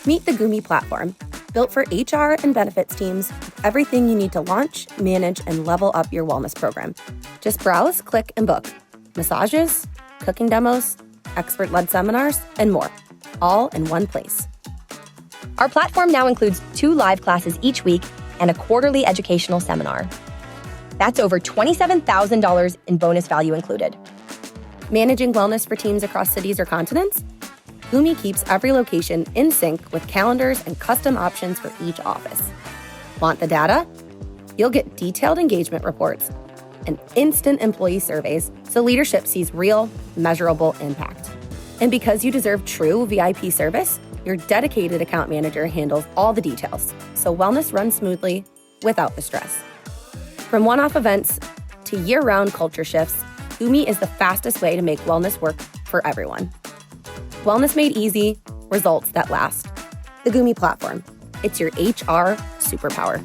Meet the Goomi Platform, built for HR and benefits teams with everything you need to launch, manage, and level up your wellness program. Just browse, click, and book. Massages, cooking demos, expert-led seminars, and more, all in one place. Our platform now includes 2 live classes each week and a quarterly educational seminar. That's over $27,000 in bonus value included. Managing wellness for teams across cities or continents? Goomi keeps every location in sync with calendars and custom options for each office. Want the data? You'll get detailed engagement reports and instant employee surveys so leadership sees real, measurable impact. And because you deserve true VIP service, your dedicated account manager handles all the details, so wellness runs smoothly without the stress. From one-off events to year-round culture shifts, Goomi is the fastest way to make wellness work for everyone. Wellness made easy, results that last. The Goomi Platform. It's your HR superpower.